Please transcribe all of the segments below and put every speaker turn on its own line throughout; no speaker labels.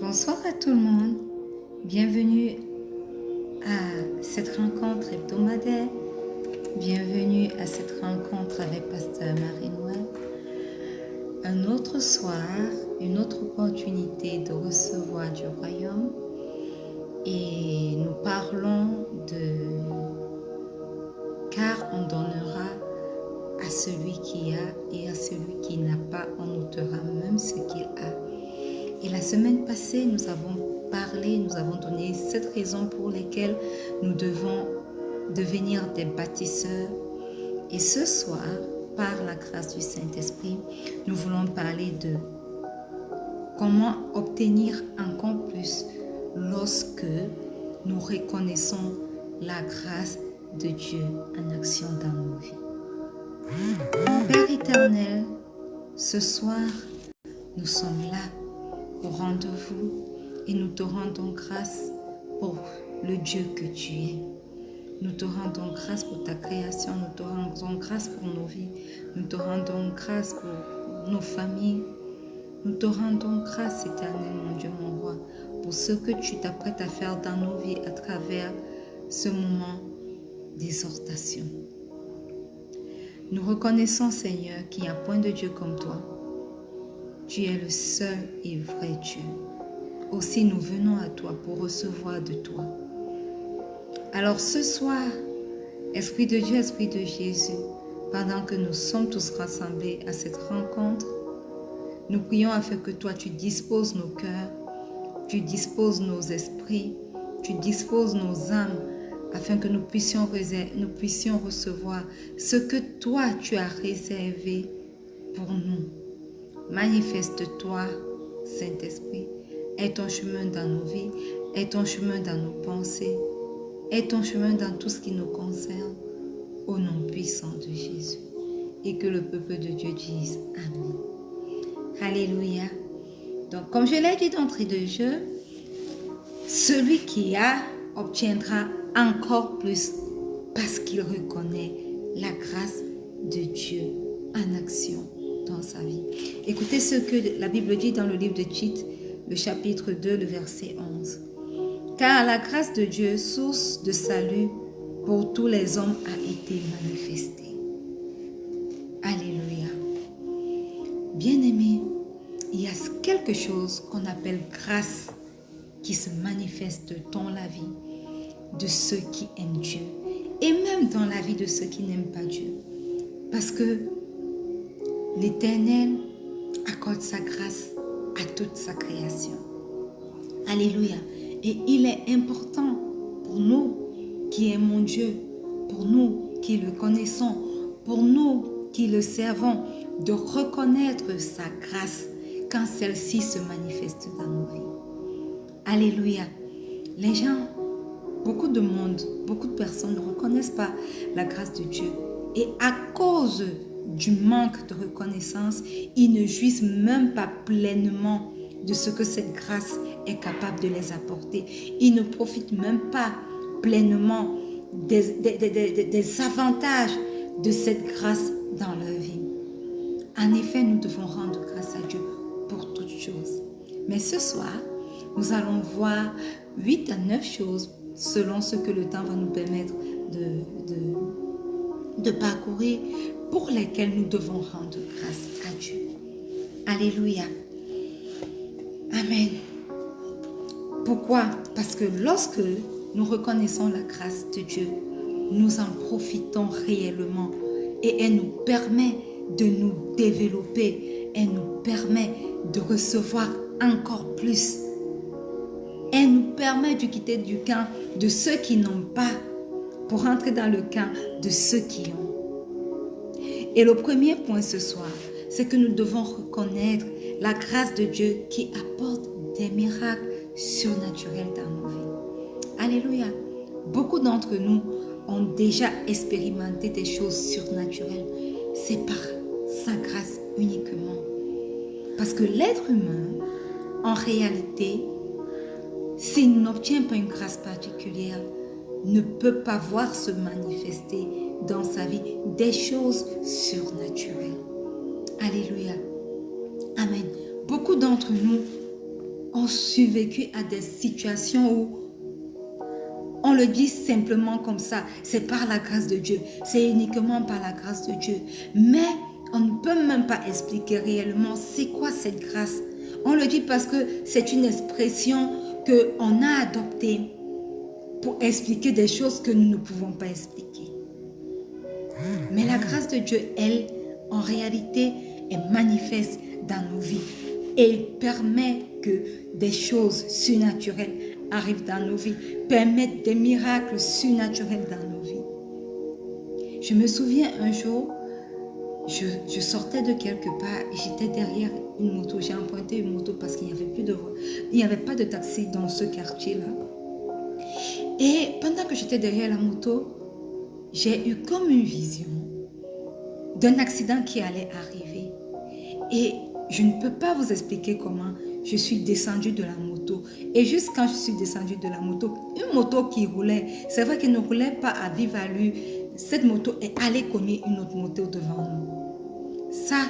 Bonsoir à tout le monde. Bienvenue à cette rencontre hebdomadaire. Bienvenue à cette rencontre avec Pasteur Marie-Noël. Un autre soir, une autre opportunité de recevoir du royaume. Et nous parlons de « Car on donnera à celui qui a et à celui qui n'a pas, on ôtera même ce qu'il a. » Et la semaine passée, nous avons parlé, nous avons donné 7 raisons pour lesquelles nous devons devenir des bâtisseurs. Et ce soir, par la grâce du Saint-Esprit, nous voulons parler de comment obtenir encore plus lorsque nous reconnaissons la grâce de Dieu en action dans nos vies. Père éternel, ce soir, nous sommes là au rendez-vous et nous te rendons grâce pour le Dieu que tu es. Nous te rendons grâce pour ta création, nous te rendons grâce pour nos vies, nous te rendons grâce pour nos familles, nous te rendons grâce éternelle, mon Dieu, mon roi, pour ce que tu t'apprêtes à faire dans nos vies à travers ce moment d'exhortation. Nous reconnaissons, Seigneur, qu'il n'y a point de Dieu comme toi. Tu es le seul et vrai Dieu. Aussi, nous venons à toi pour recevoir de toi. Alors ce soir, Esprit de Dieu, Esprit de Jésus, pendant que nous sommes tous rassemblés à cette rencontre, nous prions afin que toi, tu disposes nos cœurs, tu disposes nos esprits, tu disposes nos âmes, afin que nous puissions recevoir ce que toi, tu as réservé pour nous. Manifeste-toi, Saint-Esprit, aie ton chemin dans nos vies, aie ton chemin dans nos pensées, aie ton chemin dans tout ce qui nous concerne, au nom puissant de Jésus. Et que le peuple de Dieu dise Amen. Alléluia. Donc, comme je l'ai dit d'entrée de jeu, celui qui a obtiendra encore plus parce qu'il reconnaît la grâce de Dieu en action dans sa vie. Écoutez ce que la Bible dit dans le livre de Tite, le chapitre 2, le verset 11. Car la grâce de Dieu, source de salut pour tous les hommes, a été manifestée. Alléluia. Bien-aimés, il y a quelque chose qu'on appelle grâce qui se manifeste dans la vie de ceux qui aiment Dieu et même dans la vie de ceux qui n'aiment pas Dieu. Parce que l'Éternel accorde sa grâce à toute sa création. Alléluia. Et il est important pour nous qui aimons Dieu, pour nous qui le connaissons, pour nous qui le servons, de reconnaître sa grâce quand celle-ci se manifeste dans nos vies. Alléluia. Les gens, beaucoup de monde, beaucoup de personnes ne reconnaissent pas la grâce de Dieu. Et à cause du manque de reconnaissance, ils ne jouissent même pas pleinement de ce que cette grâce est capable de les apporter. Ils ne profitent même pas pleinement des avantages de cette grâce dans leur vie. En effet, nous devons rendre grâce à Dieu pour toutes choses. Mais ce soir, nous allons voir 8 à 9 choses selon ce que le temps va nous permettre de parcourir, pour lesquelles nous devons rendre grâce à Dieu. Alléluia. Amen. Pourquoi? Parce que lorsque nous reconnaissons la grâce de Dieu, nous en profitons réellement et elle nous permet de nous développer, elle nous permet de recevoir encore plus. Elle nous permet de quitter du camp de ceux qui n'ont pas pour entrer dans le camp de ceux qui ont. Et le premier point ce soir, c'est que nous devons reconnaître la grâce de Dieu qui apporte des miracles surnaturels dans nos vies. Alléluia. Beaucoup d'entre nous ont déjà expérimenté des choses surnaturelles. C'est par sa grâce uniquement. Parce que l'être humain, en réalité, s'il n'obtient pas une grâce particulière, ne peut pas voir se manifester dans sa vie des choses surnaturelles. Alléluia. Amen. Beaucoup d'entre nous ont survécu à des situations où on le dit simplement comme ça, c'est par la grâce de Dieu, c'est uniquement par la grâce de Dieu. Mais on ne peut même pas expliquer réellement c'est quoi cette grâce. On le dit parce que c'est une expression qu'on a adoptée pour expliquer des choses que nous ne pouvons pas expliquer. Mais la grâce de Dieu, elle, en réalité, est manifeste dans nos vies et permet que des choses surnaturelles arrivent dans nos vies, permettent des miracles surnaturels dans nos vies. Je me souviens un jour, je sortais de quelque part, j'étais derrière une moto, j'ai emprunté une moto parce qu'il n'y avait pas de taxi dans ce quartier-là. Et pendant que j'étais derrière la moto, j'ai eu comme une vision d'un accident qui allait arriver. Et je ne peux pas vous expliquer comment je suis descendue de la moto. Et juste quand je suis descendue de la moto, une moto qui roulait, c'est vrai qu'elle ne roulait pas à vive allure, cette moto est allée cogner une autre moto devant nous. Ça,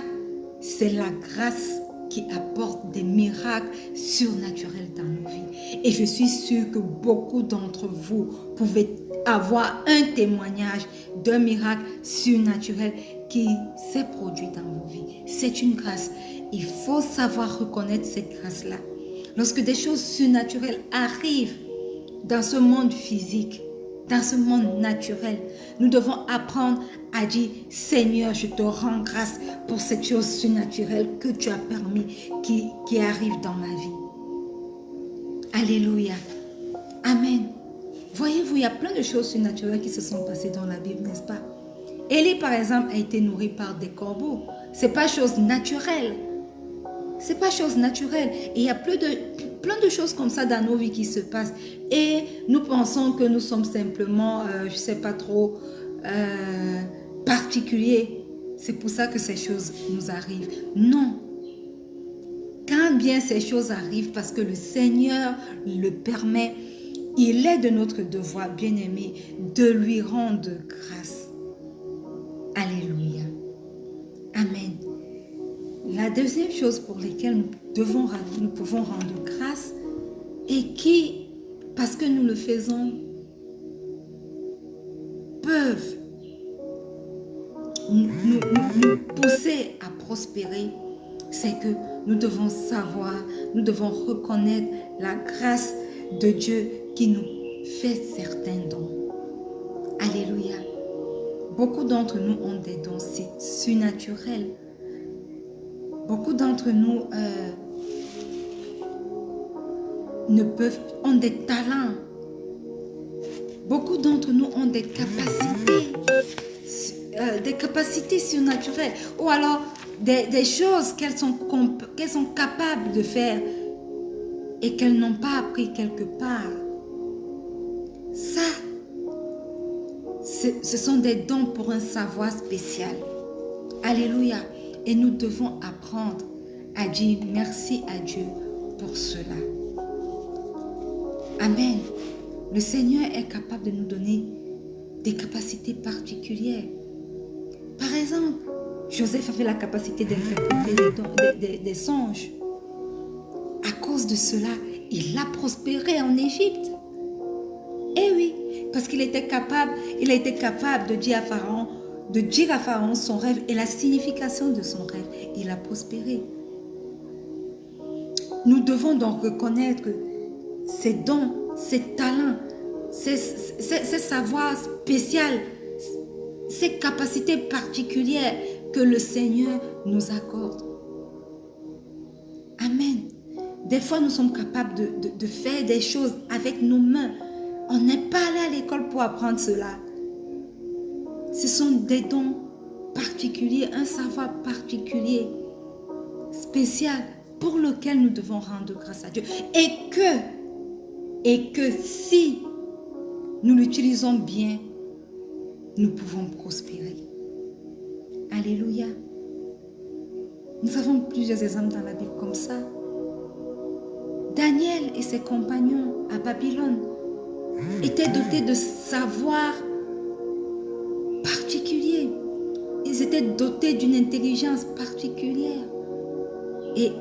c'est la grâce qui apporte des miracles surnaturels dans nos vies. Et je suis sûre que beaucoup d'entre vous pouvez avoir un témoignage d'un miracle surnaturel qui s'est produit dans vos vies. C'est une grâce. Il faut savoir reconnaître cette grâce-là. Lorsque des choses surnaturelles arrivent dans ce monde physique, dans ce monde naturel, nous devons apprendre à dire « Seigneur, je te rends grâce pour cette chose surnaturelle que tu as permis qui arrive dans ma vie. » Alléluia. Amen. Voyez-vous, il y a plein de choses surnaturelles qui se sont passées dans la Bible, n'est-ce pas? Élie, par exemple, a été nourri par des corbeaux. Ce n'est pas chose naturelle. Ce n'est pas chose naturelle. Et il y a plein de choses comme ça dans nos vies qui se passent. Et nous pensons que nous sommes simplement, je ne sais pas trop, particuliers. C'est pour ça que ces choses nous arrivent. Non. Quand bien ces choses arrivent, parce que le Seigneur le permet, il est de notre devoir, bien-aimé, de lui rendre grâce. Alléluia. Amen. La deuxième chose pour laquelle nous pouvons rendre grâce et qui, parce que nous le faisons, peuvent nous pousser à prospérer, c'est que nous devons savoir, nous devons reconnaître la grâce de Dieu qui nous fait certains dons. Alléluia. Beaucoup d'entre nous ont des dons surnaturels. Beaucoup d'entre nous ont des talents. Beaucoup d'entre nous ont des capacités surnaturelles. Ou alors des choses qu'elles sont capables de faire et qu'elles n'ont pas appris quelque part. Ça, ce sont des dons pour un savoir spécial. Alléluia. Et nous devons apprendre à dire merci à Dieu pour cela. Amen. Le Seigneur est capable de nous donner des capacités particulières. Par exemple, Joseph avait la capacité d'interpréter des songes. À cause de cela, il a prospéré en Égypte. Eh oui, parce qu'il était capable de dire à Pharaon son rêve et la signification de son rêve. Il a prospéré. Nous devons donc reconnaître que ces dons, ces talents, ces savoirs spéciaux, ces capacités particulières que le Seigneur nous accorde. Amen. Des fois, nous sommes capables de faire des choses avec nos mains. On n'est pas allé à l'école pour apprendre cela. Ce sont des dons particuliers, un savoir particulier, spécial, pour lequel nous devons rendre grâce à Dieu. Et que si nous l'utilisons bien, nous pouvons prospérer. Alléluia. Nous avons plusieurs exemples dans la Bible comme ça. Daniel et ses compagnons à Babylone étaient dotés de savoir particulier. Ils étaient dotés d'une intelligence particulière. Et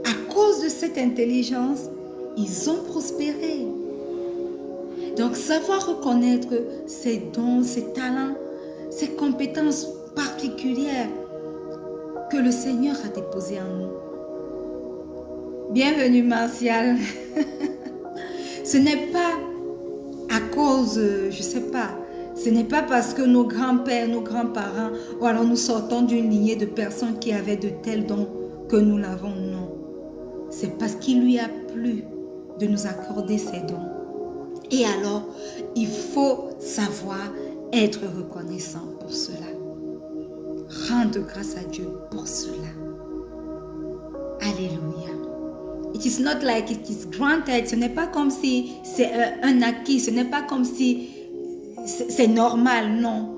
à cause de cette intelligence, ils ont prospéré. Donc, savoir reconnaître ses dons, ses talents, ses compétences particulières que le Seigneur a déposées en nous. Bienvenue, Martial. Ce n'est pas à cause, je ne sais pas, ce n'est pas parce que nos grands-pères, nos grands-parents, ou alors nous sortons d'une lignée de personnes qui avaient de tels dons que nous l'avons, non. C'est parce qu'il lui a plu de nous accorder ces dons. Et alors, il faut savoir être reconnaissant pour cela. Rendre grâce à Dieu pour cela. Alléluia. It is not like it is granted. Ce n'est pas comme si c'est un acquis. Ce n'est pas comme si c'est normal. Non.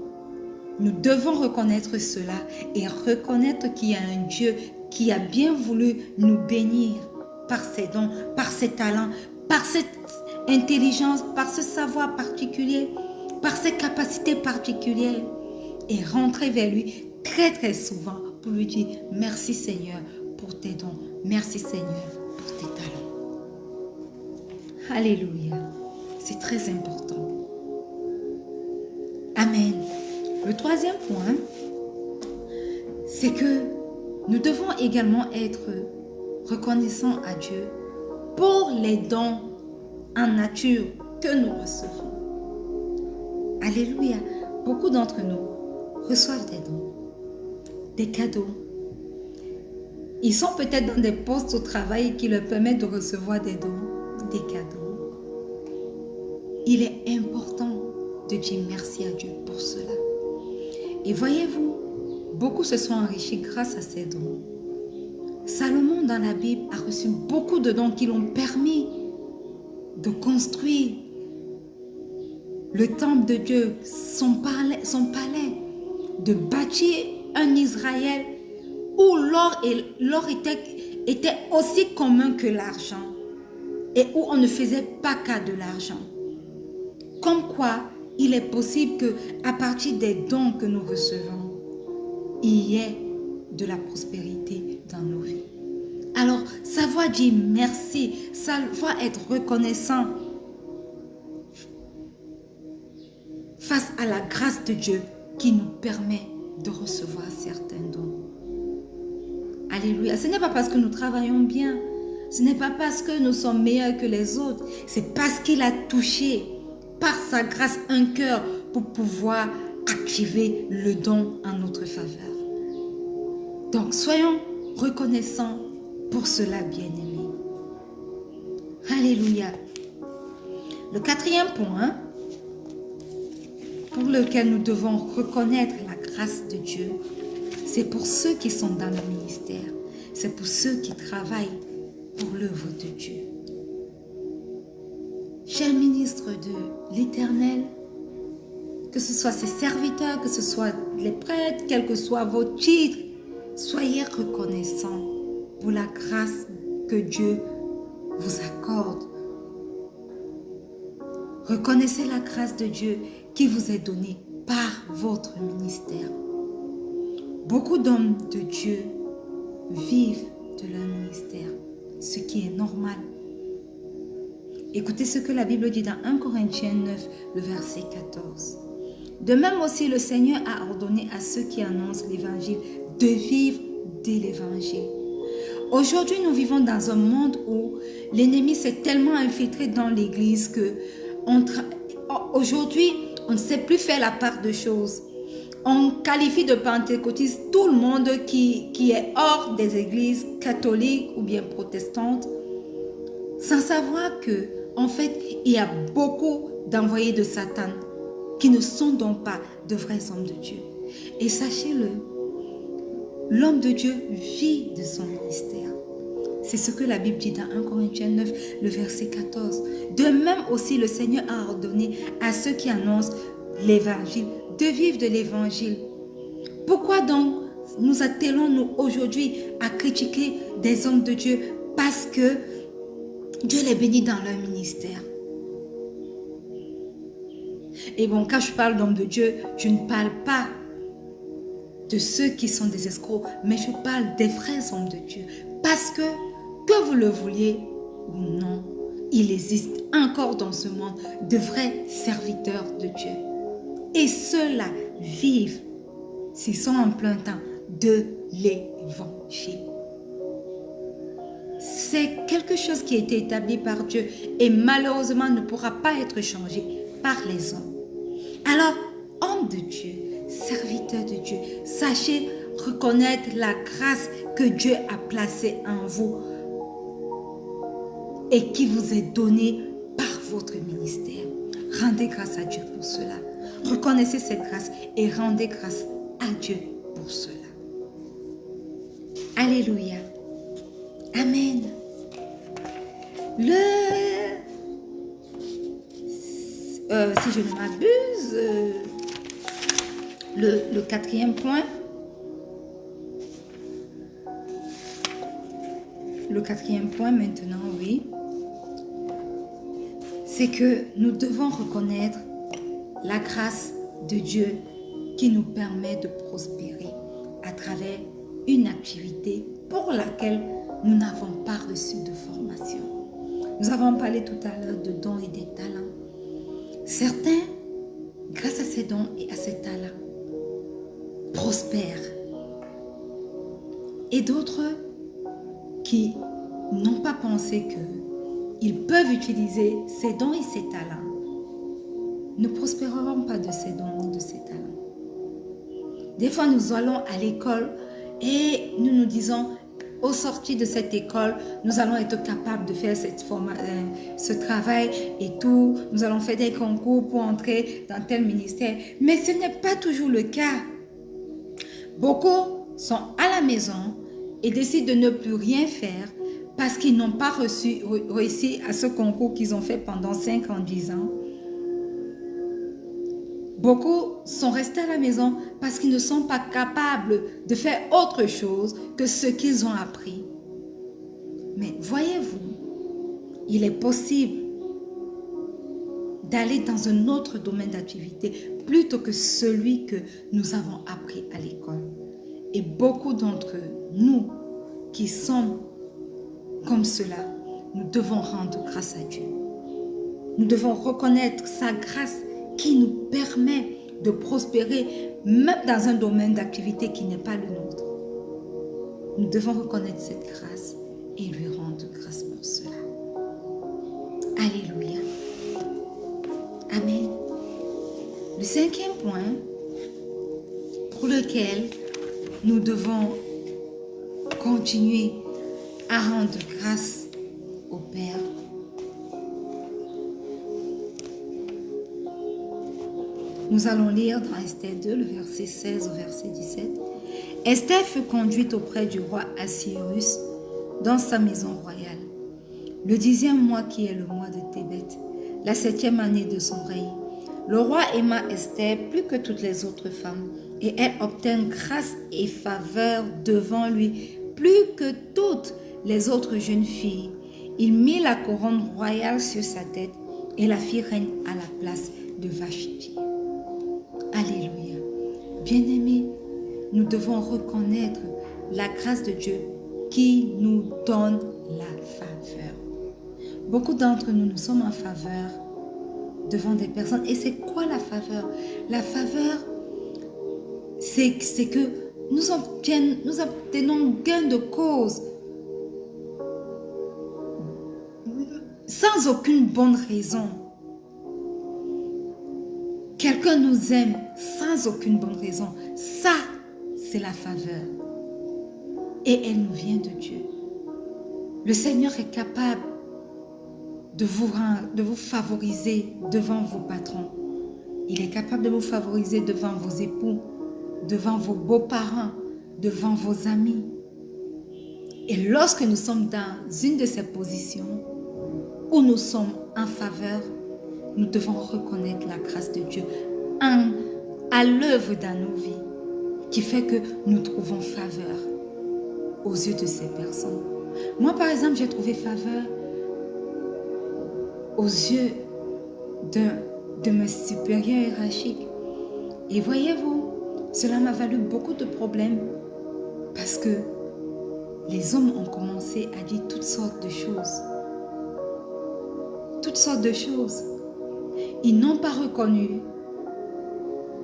Nous devons reconnaître cela et reconnaître qu'il y a un Dieu qui a bien voulu nous bénir par ses dons, par ses talents, par cette intelligence, par ce savoir particulier, par ses capacités particulières, et rentrer vers lui très souvent pour lui dire merci Seigneur pour tes dons, merci Seigneur pour tes talents. Alléluia, c'est très important. Amen. Le troisième point, c'est que nous devons également être reconnaissants à Dieu pour les dons en nature que nous recevons. Alléluia. Beaucoup d'entre nous reçoivent des dons, des cadeaux. Ils sont peut-être dans des postes au travail qui leur permettent de recevoir des dons, des cadeaux. Il est important de dire merci à Dieu pour cela. Et voyez-vous, beaucoup se sont enrichis grâce à ces dons. Salomon dans la Bible a reçu beaucoup de dons qui l'ont permis de construire le temple de Dieu, son palais, de bâtir un Israël où l'or était aussi commun que l'argent et où on ne faisait pas cas de l'argent. Comme quoi, il est possible qu'à partir des dons que nous recevons, il y ait de la prospérité dans nos vies. Alors, savoir dire merci, savoir être reconnaissant face à la grâce de Dieu qui nous permet de recevoir certains dons. Alléluia. Ce n'est pas parce que nous travaillons bien, ce n'est pas parce que nous sommes meilleurs que les autres, c'est parce qu'il a touché par sa grâce un cœur pour pouvoir activer le don en notre faveur. Donc, soyons reconnaissants pour cela, bien-aimés. Alléluia. Le quatrième point pour lequel nous devons reconnaître la grâce de Dieu, c'est pour ceux qui sont dans le ministère. C'est pour ceux qui travaillent pour l'œuvre de Dieu. Chers ministres de l'Éternel, que ce soit ses serviteurs, que ce soit les prêtres, quels que soient vos titres, soyez reconnaissants pour la grâce que Dieu vous accorde. Reconnaissez la grâce de Dieu qui vous est donnée par votre ministère. Beaucoup d'hommes de Dieu vivent de leur ministère, ce qui est normal. Écoutez ce que la Bible dit dans 1 Corinthiens 9, le verset 14. De même aussi, le Seigneur a ordonné à ceux qui annoncent l'évangile de vivre de l'évangile. Aujourd'hui, nous vivons dans un monde où l'ennemi s'est tellement infiltré dans l'église que aujourd'hui, on ne sait plus faire la part de choses. On qualifie de pentecôtiste tout le monde qui est hors des églises catholiques ou bien protestantes, sans savoir que, en fait, il y a beaucoup d'envoyés de Satan qui ne sont donc pas de vrais hommes de Dieu. Et sachez-le, l'homme de Dieu vit de son ministère. C'est ce que la Bible dit dans 1 Corinthiens 9, le verset 14. De même aussi, le Seigneur a ordonné à ceux qui annoncent l'évangile de vivre de l'évangile. Pourquoi donc nous attelons-nous aujourd'hui à critiquer des hommes de Dieu? Parce que Dieu les bénit dans leur ministère. Et bon, quand je parle d'hommes de Dieu, je ne parle pas de ceux qui sont des escrocs, mais je parle des vrais hommes de Dieu. Parce que que vous le vouliez ou non, il existe encore dans ce monde de vrais serviteurs de Dieu. Et ceux-là vivent, s'ils sont en plein temps, de l'évangile. C'est quelque chose qui a été établi par Dieu et malheureusement ne pourra pas être changé par les hommes. Alors, hommes de Dieu, serviteurs de Dieu, sachez reconnaître la grâce que Dieu a placée en vous et qui vous est donnée par votre ministère. Rendez grâce à Dieu pour cela. Reconnaissez cette grâce et rendez grâce à Dieu pour cela. Alléluia. Amen. Si je ne m'abuse, le quatrième point. Le quatrième point maintenant, oui. C'est que nous devons reconnaître la grâce de Dieu qui nous permet de prospérer à travers une activité pour laquelle nous n'avons pas reçu de formation. Nous avons parlé tout à l'heure de dons et des talents. Certains, grâce à ces dons et à ces talents, prospèrent. Et d'autres qui n'ont pas pensé qu'ils peuvent utiliser ces dons et ces talents ne prospéreront pas de ces dons ni de ces talents. Des fois, nous allons à l'école et nous nous disons, au sortir de cette école, nous allons être capables de faire ce travail et tout. Nous allons faire des concours pour entrer dans tel ministère. Mais ce n'est pas toujours le cas. Beaucoup sont à la maison et décident de ne plus rien faire parce qu'ils n'ont pas réussi à ce concours qu'ils ont fait pendant 5 ans, 10 ans. Beaucoup sont restés à la maison parce qu'ils ne sont pas capables de faire autre chose que ce qu'ils ont appris. Mais voyez-vous, il est possible d'aller dans un autre domaine d'activité plutôt que celui que nous avons appris à l'école. Et beaucoup d'entre nous qui sommes comme cela, nous devons rendre grâce à Dieu. Nous devons reconnaître sa grâce qui nous permet de prospérer même dans un domaine d'activité qui n'est pas le nôtre. Nous devons reconnaître cette grâce et lui rendre grâce pour cela. Alléluia. Amen. Le cinquième point pour lequel nous devons continuer à rendre grâce au Père, nous allons lire dans Esther 2, le verset 16 au verset 17. Esther fut conduite auprès du roi Assuérus dans sa maison royale. Le 10e mois qui est le mois de Tébet, la 7e année de son règne. Le roi aima Esther plus que toutes les autres femmes et elle obtint grâce et faveur devant lui plus que toutes les autres jeunes filles. Il mit la couronne royale sur sa tête et la fit reine à la place de Vashti. Alléluia. Bien-aimés, nous devons reconnaître la grâce de Dieu qui nous donne la faveur. Beaucoup d'entre nous, nous sommes en faveur devant des personnes. Et c'est quoi la faveur? La faveur, c'est que nous obtenons gain de cause sans aucune bonne raison. Quelqu'un nous aime sans aucune bonne raison. Ça, c'est la faveur. Et elle nous vient de Dieu. Le Seigneur est capable de vous favoriser devant vos patrons. Il est capable de vous favoriser devant vos époux, devant vos beaux-parents, devant vos amis. Et lorsque nous sommes dans une de ces positions où nous sommes en faveur, nous devons reconnaître la grâce de Dieu à l'œuvre dans nos vies, qui fait que nous trouvons faveur aux yeux de ces personnes. Moi, par exemple, j'ai trouvé faveur aux yeux de mes supérieurs hiérarchiques. Et voyez-vous, cela m'a valu beaucoup de problèmes parce que les hommes ont commencé à dire toutes sortes de choses. Toutes sortes de choses. Ils n'ont pas reconnu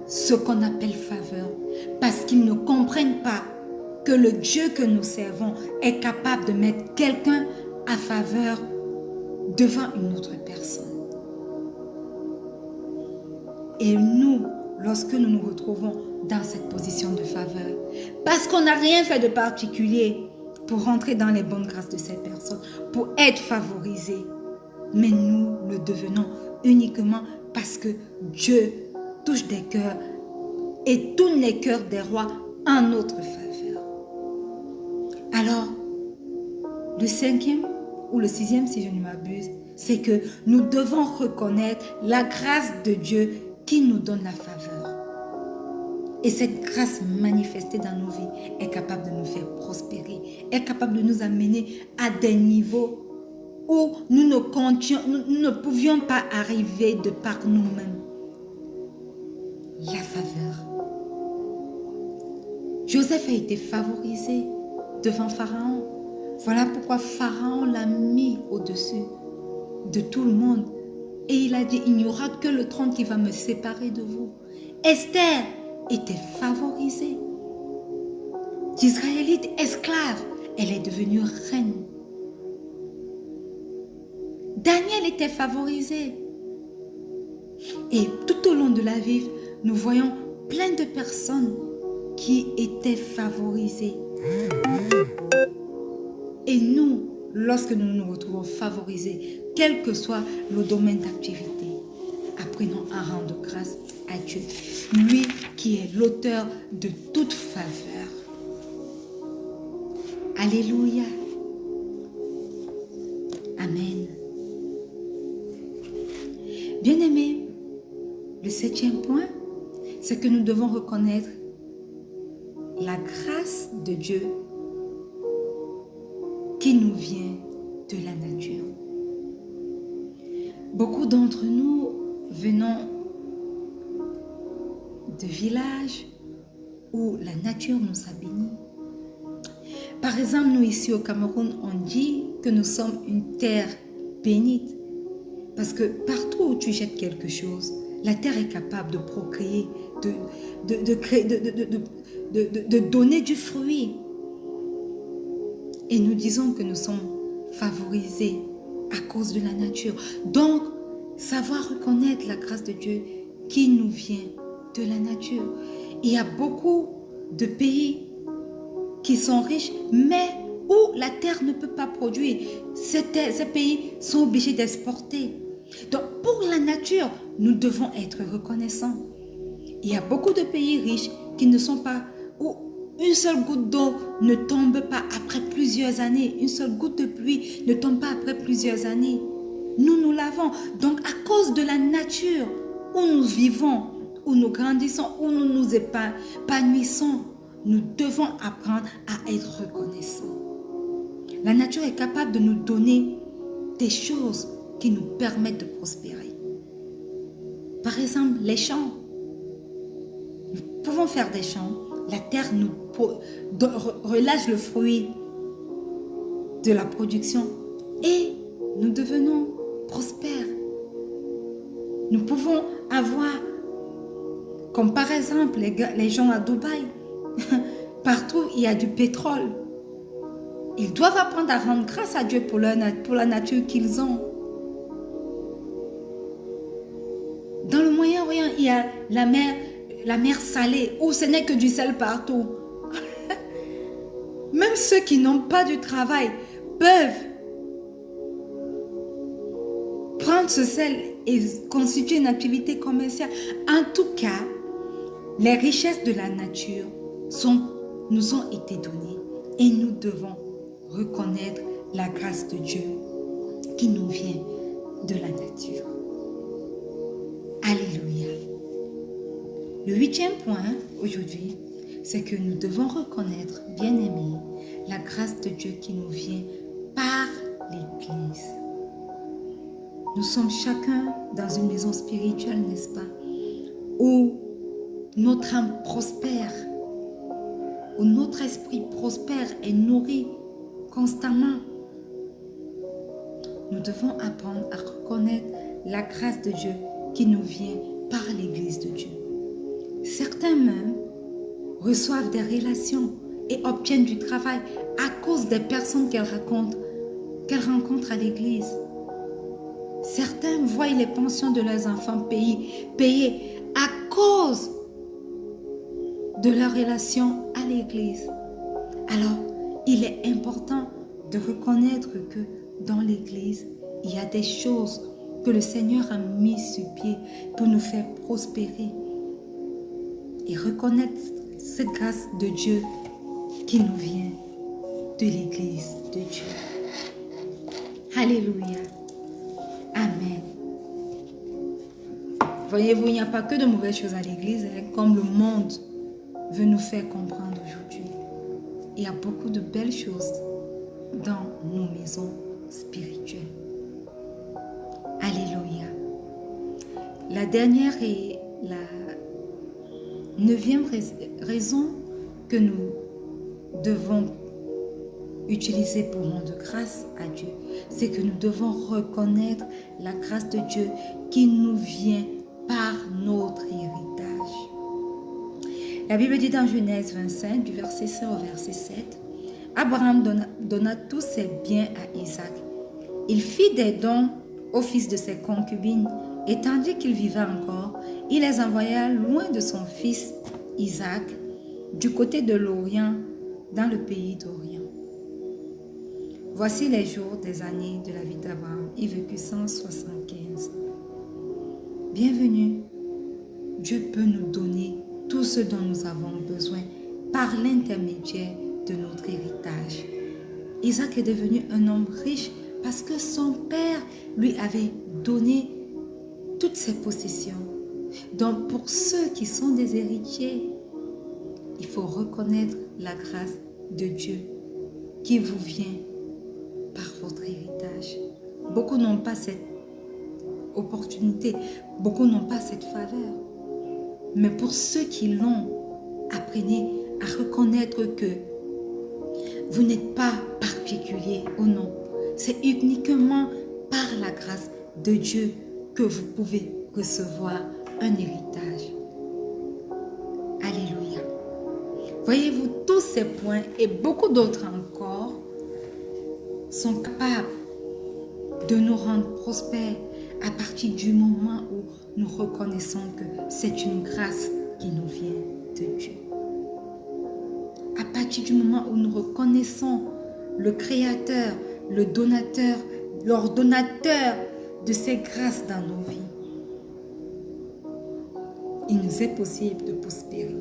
ce qu'on appelle faveur parce qu'ils ne comprennent pas que le Dieu que nous servons est capable de mettre quelqu'un à faveur devant une autre personne. Et nous, lorsque nous nous retrouvons dans cette position de faveur, parce qu'on n'a rien fait de particulier pour rentrer dans les bonnes grâces de cette personne, pour être favorisé, mais nous le devenons uniquement parce que Dieu touche des cœurs et tourne les cœurs des rois en notre faveur. Alors, le 5e ou le 6e, si je ne m'abuse, c'est que nous devons reconnaître la grâce de Dieu qui nous donne la faveur. Et cette grâce manifestée dans nos vies est capable de nous faire prospérer, est capable de nous amener à des niveaux où nous ne pouvions pas arriver de par nous-mêmes. La faveur. Joseph a été favorisé devant Pharaon. Voilà pourquoi Pharaon l'a mis au-dessus de tout le monde. Et il a dit, il n'y aura que le trône qui va me séparer de vous. Esther était favorisée. D'Israélite esclave, elle est devenue reine. Daniel était favorisé. Et tout au long de la vie, nous voyons plein de personnes qui étaient favorisées. Et nous, lorsque nous nous retrouvons favorisés, quel que soit le domaine d'activité, apprenons à rendre grâce à Dieu, lui qui est l'auteur de toute faveur. Alléluia. Amen. Bien-aimés, le 7e point, c'est que nous devons reconnaître la grâce de Dieu qui nous vient de la nature. Beaucoup d'entre nous venons de villages où la nature nous a bénis. Par exemple, nous ici au Cameroun, on dit que nous sommes une terre bénite. Parce que partout où tu jettes quelque chose, la terre est capable de procréer, de donner du fruit. Et nous disons que nous sommes favorisés à cause de la nature. Donc, savoir reconnaître la grâce de Dieu qui nous vient de la nature. Il y a beaucoup de pays qui sont riches, mais où la terre ne peut pas produire. Ces pays sont obligés d'exporter. Donc, pour la nature, nous devons être reconnaissants. Il y a beaucoup de pays riches qui ne sont pas, où une seule goutte d'eau ne tombe pas après plusieurs années. Une seule goutte de pluie ne tombe pas après plusieurs années. Nous l'avons. Donc, à cause de la nature où nous vivons, où nous grandissons, où nous nous épanouissons, nous devons apprendre à être reconnaissants. La nature est capable de nous donner des choses qui nous permettent de prospérer. Par exemple, les champs. Nous pouvons faire des champs. La terre nous relâche le fruit de la production et nous devenons prospères. Nous pouvons avoir, comme par exemple les gens à Dubaï, partout il y a du pétrole. Ils doivent apprendre à rendre grâce à Dieu pour la nature qu'ils ont. Dans le Moyen-Orient, il y a la mer salée, où ce n'est que du sel partout. Même ceux qui n'ont pas du travail peuvent prendre ce sel et constituer une activité commerciale. En tout cas, les richesses de la nature nous ont été données et nous devons reconnaître la grâce de Dieu qui nous vient de la nature. Alléluia. Le 8e point aujourd'hui, c'est que nous devons reconnaître, bien-aimés, la grâce de Dieu qui nous vient par l'Église. Nous sommes chacun dans une maison spirituelle, n'est-ce pas, où notre âme prospère, où notre esprit prospère et nourri constamment. Nous devons apprendre à reconnaître la grâce de Dieu qui nous vient par l'Église de Dieu. Certains même reçoivent des relations et obtiennent du travail à cause des personnes qu'elles rencontrent à l'église. Certains voient les pensions de leurs enfants payées à cause de leur relation à l'église. Alors, il est important de reconnaître que dans l'église, il y a des choses que le Seigneur a mises sur pied pour nous faire prospérer et reconnaître cette grâce de Dieu qui nous vient de l'église de Dieu. Alléluia. Amen. Voyez-vous, il n'y a pas que de mauvaises choses à l'église, comme le monde veut nous faire comprendre aujourd'hui. Il y a beaucoup de belles choses dans nos maisons spirituelles. Alléluia. La dernière et la 9e raison que nous devons utiliser pour rendre grâce à Dieu, c'est que nous devons reconnaître la grâce de Dieu qui nous vient par notre héritage. La Bible dit dans Genèse 25, du verset 5 au verset 7, Abraham donna tous ses biens à Isaac. Il fit des dons au fils de ses concubines, et tandis qu'il vivait encore, il les envoya loin de son fils Isaac, du côté de l'Orient, dans le pays d'Orient. Voici les jours des années de la vie d'Abraham. Il vécut 175. Bienvenue. Dieu peut nous donner tout ce dont nous avons besoin par l'intermédiaire de notre héritage. Isaac est devenu un homme riche parce que son père lui avait donné toutes ses possessions. Donc pour ceux qui sont des héritiers, il faut reconnaître la grâce de Dieu qui vous vient par votre héritage. Beaucoup n'ont pas cette opportunité, beaucoup n'ont pas cette faveur. Mais pour ceux qui l'ont, apprenez à reconnaître que vous n'êtes pas particulier ou non. C'est uniquement par la grâce de Dieu que vous pouvez recevoir un héritage. Alléluia. Voyez-vous, tous ces points et beaucoup d'autres encore sont capables de nous rendre prospères à partir du moment où nous reconnaissons que c'est une grâce qui nous vient de Dieu. À partir du moment où nous reconnaissons le Créateur, le donateur, l'ordonnateur de ces grâces dans nos vies, il nous est possible de prospérer.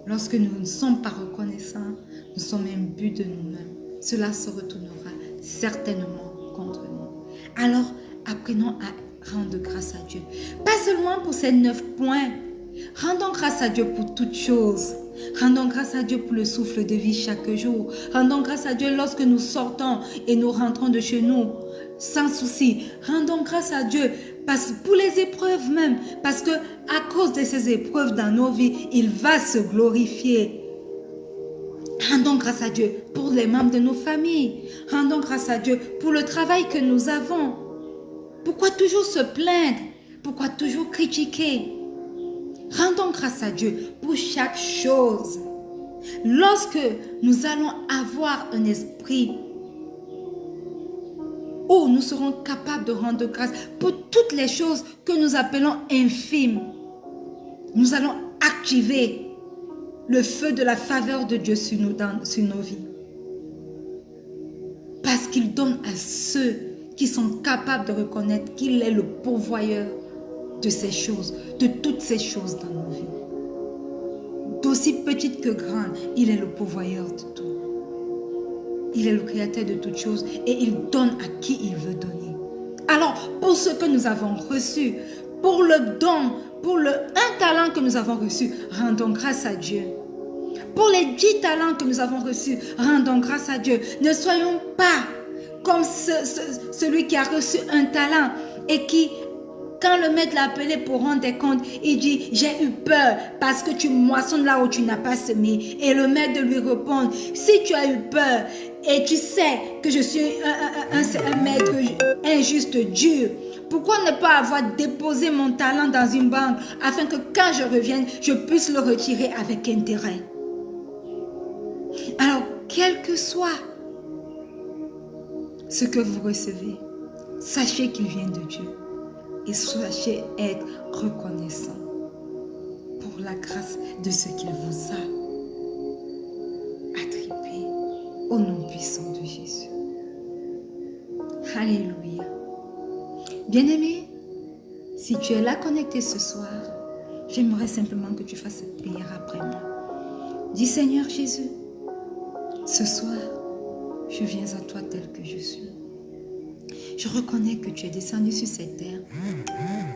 Lorsque nous ne sommes pas reconnaissants, nous sommes imbus de nous-mêmes. Cela se retournera certainement contre nous. Alors, apprenons à rendre grâce à Dieu. Pas seulement pour ces 9 points. Rendons grâce à Dieu pour toutes choses. Rendons grâce à Dieu pour le souffle de vie chaque jour. Rendons grâce à Dieu lorsque nous sortons et nous rentrons de chez nous sans souci. Rendons grâce à Dieu pour les épreuves même. Parce que à cause de ces épreuves dans nos vies, il va se glorifier. Rendons grâce à Dieu pour les membres de nos familles. Rendons grâce à Dieu pour le travail que nous avons. Pourquoi toujours se plaindre? Pourquoi toujours critiquer? Rendons grâce à Dieu pour chaque chose. Lorsque nous allons avoir un esprit où nous serons capables de rendre grâce pour toutes les choses que nous appelons infimes, nous allons activer le feu de la faveur de Dieu sur nos vies. Parce qu'il donne à ceux qui sont capables de reconnaître qu'il est le pourvoyeur de ces choses, de toutes ces choses dans nos vies. D'aussi petites que grandes, il est le pourvoyeur de tout. Il est le créateur de toutes choses et il donne à qui il veut donner. Alors, pour ce que nous avons reçu, pour le don, pour un talent que nous avons reçu, rendons grâce à Dieu. Pour les 10 talents que nous avons reçus, rendons grâce à Dieu. Ne soyons pas comme celui qui a reçu un talent et qui Quand le maître l'a appelé pour rendre des comptes, il dit, j'ai eu peur parce que tu moissonnes là où tu n'as pas semé. Et le maître de lui répond, si tu as eu peur et tu sais que je suis un maître injuste, dur, pourquoi ne pas avoir déposé mon talent dans une banque afin que quand je revienne, je puisse le retirer avec intérêt? Alors, quel que soit ce que vous recevez, sachez qu'il vient de Dieu et sachez être reconnaissant pour la grâce de ce qu'il vous a attribué au nom puissant de Jésus. Alléluia. Bien-aimé, si tu es là connecté ce soir, j'aimerais simplement que tu fasses cette prière après moi. Dis, Seigneur Jésus, ce soir, je viens à toi tel que je suis. Je reconnais que tu es descendu sur cette terre,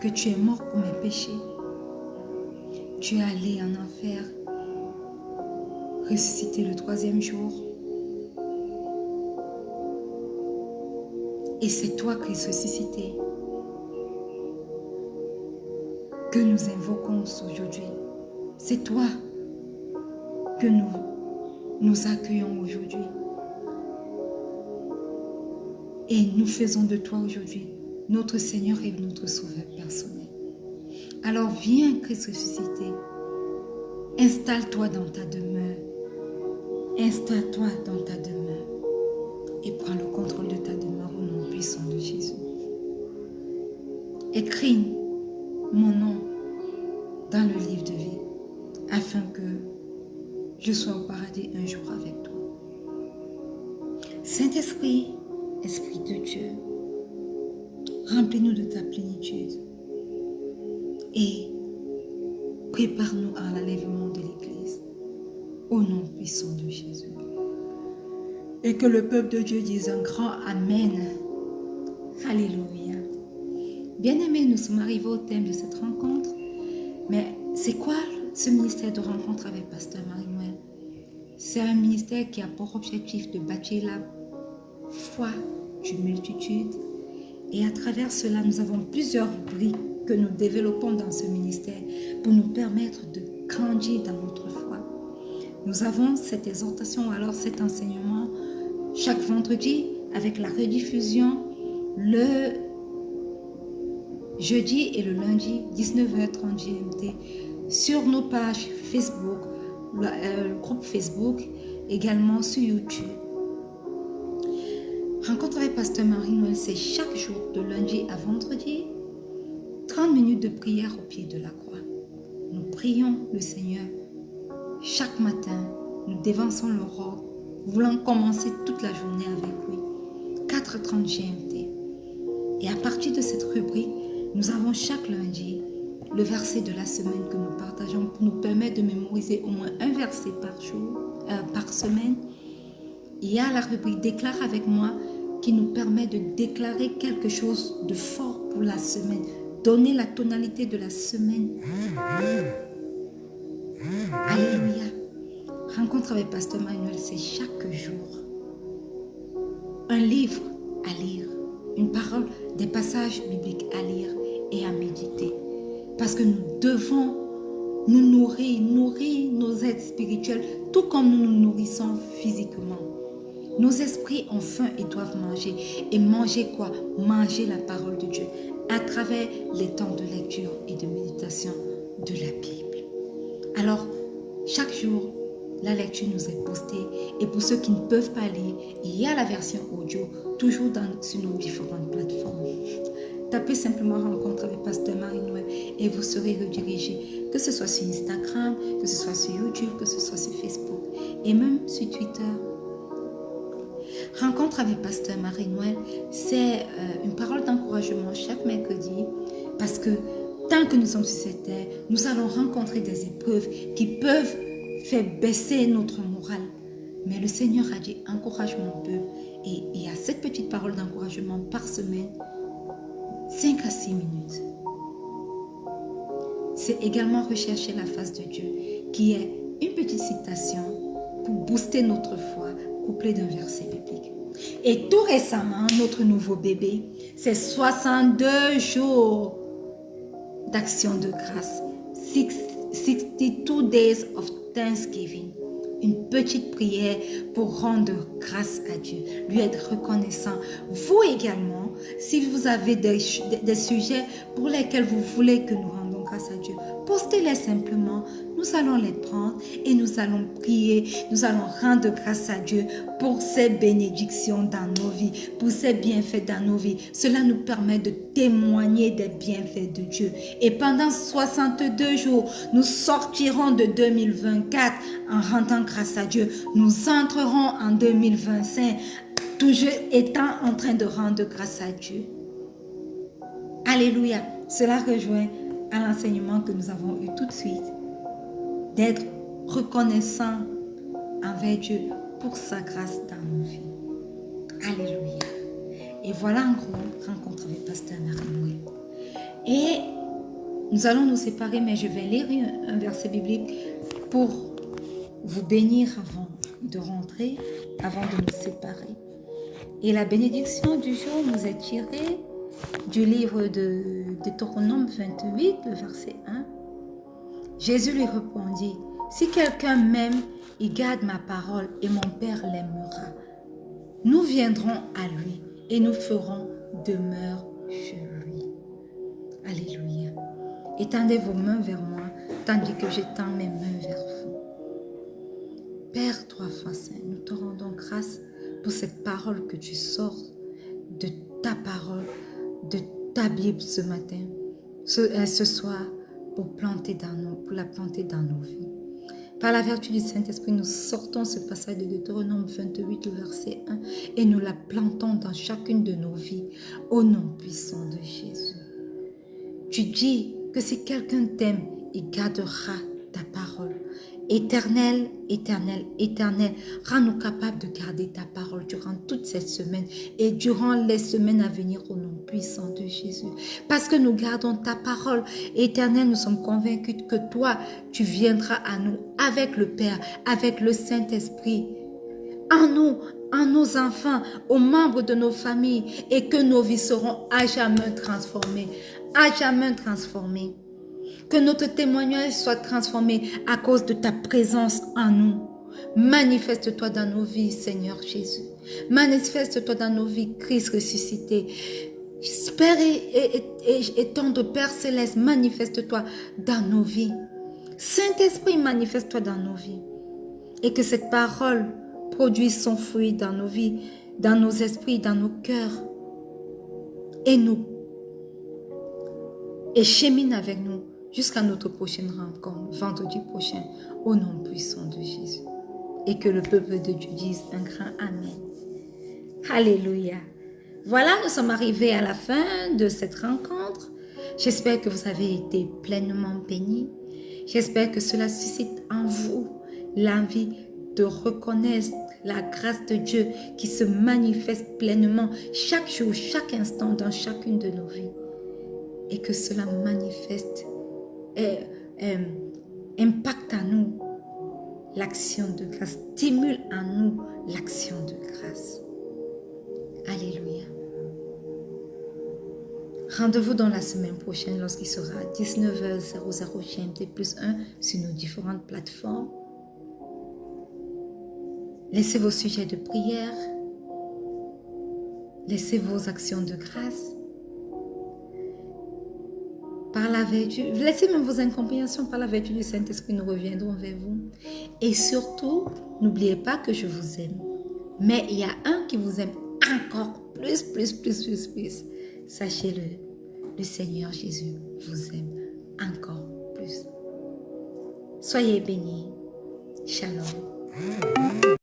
que tu es mort pour mes péchés. Tu es allé en enfer, ressuscité le 3e jour. Et c'est toi, Christ ressuscité, que nous invoquons aujourd'hui. C'est toi que nous accueillons aujourd'hui. Et nous faisons de toi aujourd'hui notre Seigneur et notre Sauveur personnel. Alors viens, Christ ressuscité, installe-toi dans ta demeure. Installe-toi dans ta demeure et prends le contrôle de ta demeure au nom puissant de Jésus. Écris mon nom dans le livre de vie afin que je sois au paradis un jour avec toi. Saint-Esprit, Esprit de Dieu, remplis-nous de ta plénitude et prépare-nous à l'enlèvement de l'Église au nom puissant de Jésus. Et que le peuple de Dieu dise un grand Amen. Alléluia. Bien-aimés, nous sommes arrivés au thème de cette rencontre. Mais c'est quoi ce ministère de rencontre avec Pasteur Marie-Noël? C'est un ministère qui a pour objectif de bâtir la foi d'une multitude. Et à travers cela, nous avons plusieurs rubriques que nous développons dans ce ministère pour nous permettre de grandir dans notre foi. Nous avons cette exhortation, alors cet enseignement, chaque vendredi avec la rediffusion le jeudi et le lundi, 19h30 GMT, sur nos pages Facebook, le groupe Facebook, également sur YouTube. Rencontre avec Pasteur Marie-Noël, c'est chaque jour de lundi à vendredi, 30 minutes de prière au pied de la croix. Nous prions le Seigneur chaque matin, nous dévançons l'aurore, voulant commencer toute la journée avec lui. 4h30 GMT. Et à partir de cette rubrique, nous avons chaque lundi le verset de la semaine que nous partageons pour nous permettre de mémoriser au moins un verset par semaine. Il y a la rubrique Déclare avec moi qui nous permet de déclarer quelque chose de fort pour la semaine, donner la tonalité de la semaine. Alléluia. Rencontre avec Pasteur Manuel, c'est chaque jour un livre à lire, une parole, des passages bibliques à lire et à méditer. Parce que nous devons nous nourrir nos êtres spirituels, tout comme nous nous nourrissons physiquement. Nos esprits ont faim et doivent manger. Et manger quoi? Manger la parole de Dieu à travers les temps de lecture et de méditation de la Bible. Alors, chaque jour, la lecture nous est postée. Et pour ceux qui ne peuvent pas lire, il y a la version audio, toujours sur nos différentes plateformes. Tapez simplement Rencontre avec Pasteur Marie-Noël et vous serez redirigé, que ce soit sur Instagram, que ce soit sur YouTube, que ce soit sur Facebook et même sur Twitter. Rencontre avec Pasteur Marie-Noël, c'est une parole d'encouragement chaque mercredi parce que tant que nous sommes sur cette terre, nous allons rencontrer des épreuves qui peuvent faire baisser notre morale. Mais le Seigneur a dit encourage mon peuple et il y a cette petite parole d'encouragement par semaine, 5 à 6 minutes. C'est également rechercher la face de Dieu qui est une petite citation pour booster notre foi couplée d'un verset biblique. Et tout récemment, notre nouveau bébé, c'est 62 jours d'action de grâce. 62 days of Thanksgiving. Une petite prière pour rendre grâce à Dieu, lui être reconnaissant. Vous également, si vous avez des sujets pour lesquels vous voulez que nous rendons grâce à Dieu, postez-les simplement, nous allons les prendre et nous allons prier, nous allons rendre grâce à Dieu pour ses bénédictions dans nos vies, pour ses bienfaits dans nos vies. Cela nous permet de témoigner des bienfaits de Dieu. Et pendant 62 jours, nous sortirons de 2024 en rendant grâce à Dieu. Nous entrerons en 2025, toujours étant en train de rendre grâce à Dieu. Alléluia. Cela rejoint à l'enseignement que nous avons eu tout de suite, d'être reconnaissant envers Dieu pour sa grâce dans nos vies. Alléluia. Et voilà en gros, rencontre avec Pasteur Marie-Noël. Et nous allons nous séparer, mais je vais lire un verset biblique pour vous bénir avant de rentrer, avant de nous séparer. Et la bénédiction du jour nous est tirée du livre de Deutéronome 28, le verset 1. Jésus lui répondit, « Si quelqu'un m'aime, il garde ma parole et mon Père l'aimera. Nous viendrons à lui et nous ferons demeure chez lui. » Alléluia. Étendez vos mains vers moi, tandis que j'étends mes mains vers vous. Père, trois fois saint, nous te rendons grâce pour cette parole que tu sors de ta parole, de ta Bible ce matin, ce soir, pour la planter dans nos vies. Par la vertu du Saint-Esprit, nous sortons ce passage de Deutéronome 28, le verset 1, et nous la plantons dans chacune de nos vies, au nom puissant de Jésus. Tu dis que si quelqu'un t'aime, il gardera ta parole. Éternel, éternel, éternel, rends-nous capables de garder ta parole durant toute cette semaine et durant les semaines à venir au nom puissant de Jésus. Parce que nous gardons ta parole, éternel, nous sommes convaincus que toi, tu viendras à nous avec le Père, avec le Saint-Esprit, en nous, en nos enfants, aux membres de nos familles, et que nos vies seront à jamais transformées, à jamais transformées. Que notre témoignage soit transformé à cause de ta présence en nous. Manifeste-toi dans nos vies, Seigneur Jésus. Manifeste-toi dans nos vies, Christ ressuscité. Père et tendre Père céleste, manifeste-toi dans nos vies. Saint-Esprit, manifeste-toi dans nos vies. Et que cette parole produise son fruit dans nos vies, dans nos esprits, dans nos cœurs. Et chemine avec nous jusqu'à notre prochaine rencontre, vendredi prochain, au nom puissant de Jésus. Et que le peuple de Dieu dise un grand Amen. Alléluia. Voilà, nous sommes arrivés à la fin de cette rencontre. J'espère que vous avez été pleinement bénis. J'espère que cela suscite en vous l'envie de reconnaître la grâce de Dieu qui se manifeste pleinement chaque jour, chaque instant dans chacune de nos vies. Et que cela manifeste impacte en nous l'action de grâce, stimule en nous l'action de grâce. Alléluia. Rendez-vous dans la semaine prochaine lorsqu'il sera 19h00 GMT plus 1 sur nos différentes plateformes. Laissez vos sujets de prière, laissez vos actions de grâce. Par la vertu, laissez même vos incompréhensions, par la vertu du Saint-Esprit, nous reviendrons vers vous. Et surtout, n'oubliez pas que je vous aime. Mais il y a un qui vous aime encore plus. Sachez-le, le Seigneur Jésus vous aime encore plus. Soyez bénis. Shalom.